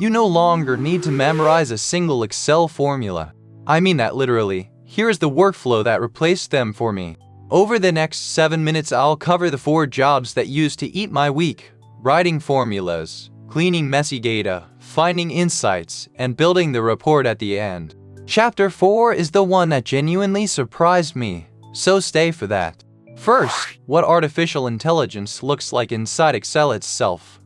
You no longer need to memorize a single Excel formula. I mean that literally. Here's the workflow that replaced them for me. Over the next 7 minutes, I'll cover the 4 jobs that used to eat my week: writing formulas, cleaning messy data, finding insights, and building the report at the end. Chapter 4 is the one that genuinely surprised me, so stay for that. First, what artificial intelligence looks like inside Excel itself.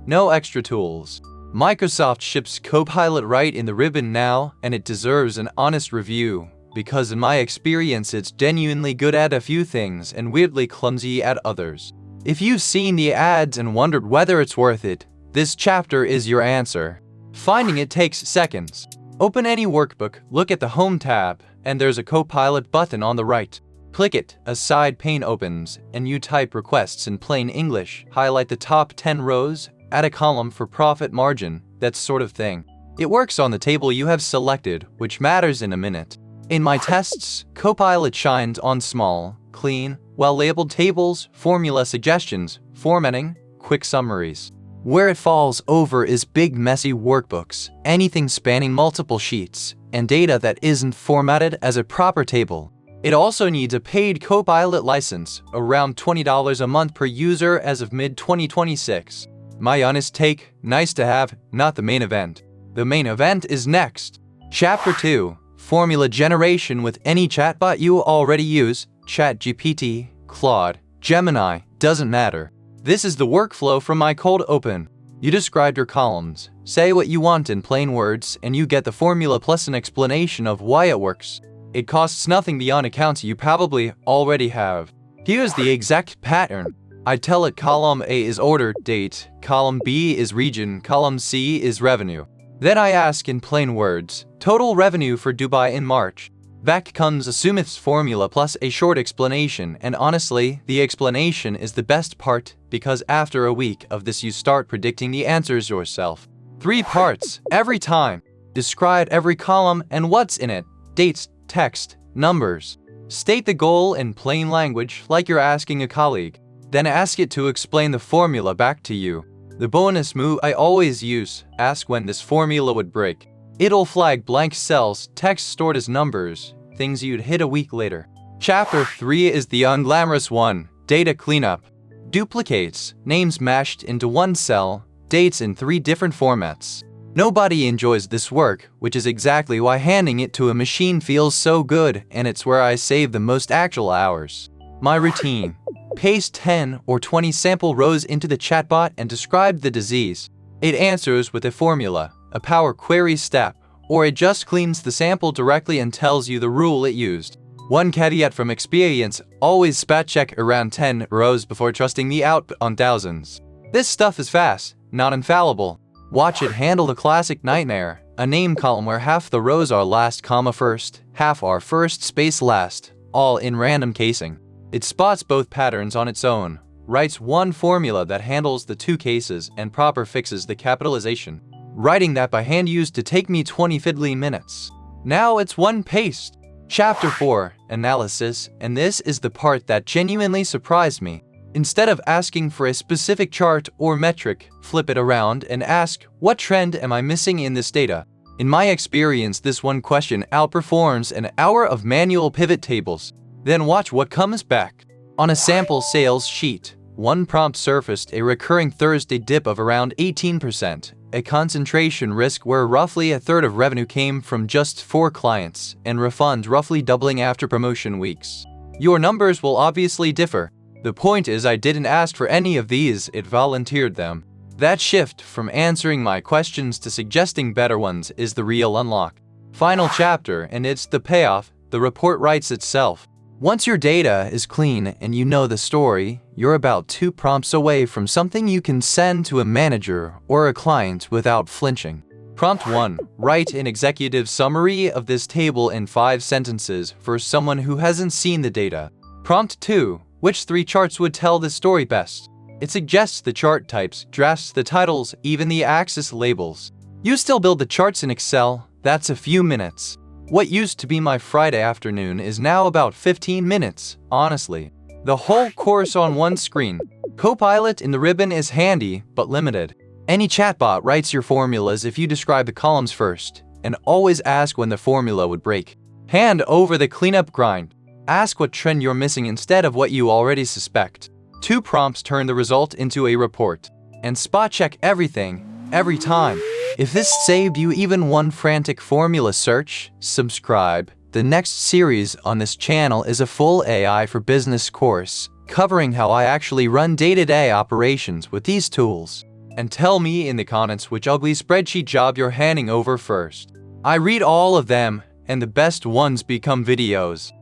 No extra tools. Microsoft ships Copilot right in the ribbon now, and it deserves an honest review, because in my experience it's genuinely good at a few things and weirdly clumsy at others. If you've seen the ads and wondered whether it's worth it, this chapter is your answer. Finding it takes seconds. Open any workbook, look at the Home tab, and there's a Copilot button on the right. Click it, a side pane opens, and you type requests in plain English, highlight the top 10 rows, add a column for profit margin, that sort of thing. It works on the table you have selected, which matters in a minute. In my tests, Copilot shines on small, clean, well-labeled tables, formula suggestions, formatting, quick summaries. Where it falls over is big messy workbooks, anything spanning multiple sheets, and data that isn't formatted as a proper table. It also needs a paid Copilot license, around $20 a month per user as of mid-2026. My honest take, nice to have, not the main event. The main event is next. Chapter 2. Formula generation with any chatbot you already use, ChatGPT, Claude, Gemini, doesn't matter. This is the workflow from my cold open. You describe your columns, say what you want in plain words, and you get the formula plus an explanation of why it works. It costs nothing beyond accounts you probably already have. Here's the exact pattern. I tell it column A is order, date, column B is region, column C is revenue. Then I ask in plain words, total revenue for Dubai in March. Back comes a Sumith's formula plus a short explanation, and honestly, the explanation is the best part, because after a week of this you start predicting the answers yourself. 3 parts, every time. Describe every column and what's in it, dates, text, numbers. State the goal in plain language like you're asking a colleague. Then ask it to explain the formula back to you. The bonus move I always use, ask when this formula would break. It'll flag blank cells, text stored as numbers, things you'd hit a week later. Chapter 3 is the unglamorous one, data cleanup. Duplicates, names mashed into one cell, dates in 3 different formats. Nobody enjoys this work, which is exactly why handing it to a machine feels so good, and it's where I save the most actual hours. My routine. Paste 10 or 20 sample rows into the chatbot and describe the disease. It answers with a formula, a Power Query step, or it just cleans the sample directly and tells you the rule it used. One caveat from experience, always spot check around 10 rows before trusting the output on thousands. This stuff is fast, not infallible. Watch it handle the classic nightmare, a name column where half the rows are last comma first, half are first space last, all in random casing. It spots both patterns on its own, writes one formula that handles the 2 cases and proper fixes the capitalization. Writing that by hand used to take me 20 fiddly minutes. Now it's one paste. Chapter 4, Analysis, and this is the part that genuinely surprised me. Instead of asking for a specific chart or metric, flip it around and ask, what trend am I missing in this data? In my experience, this one question outperforms an hour of manual pivot tables. Then watch what comes back. On a sample sales sheet, one prompt surfaced a recurring Thursday dip of around 18%, a concentration risk where roughly a third of revenue came from just 4 clients, and refunds roughly doubling after promotion weeks. Your numbers will obviously differ. The point is I didn't ask for any of these, it volunteered them. That shift from answering my questions to suggesting better ones is the real unlock. Final chapter, and it's the payoff, the report writes itself. Once your data is clean and you know the story, you're about 2 prompts away from something you can send to a manager or a client without flinching. Prompt 1. Write an executive summary of this table in 5 sentences for someone who hasn't seen the data. Prompt 2. Which 3 charts would tell the story best? It suggests the chart types, drafts the titles, even the axis labels. You still build the charts in Excel, that's a few minutes. What used to be my Friday afternoon is now about 15 minutes, honestly. The whole course on one screen. Copilot in the ribbon is handy, but limited. Any chatbot writes your formulas if you describe the columns first, and always ask when the formula would break. Hand over the cleanup grind. Ask what trend you're missing instead of what you already suspect. 2 prompts turn the result into a report. And spot check everything, every time. If this saved you even one frantic formula search, subscribe. The next series on this channel is a full AI for business course, covering how I actually run day-to-day operations with these tools. And tell me in the comments which ugly spreadsheet job you're handing over first. I read all of them, and the best ones become videos.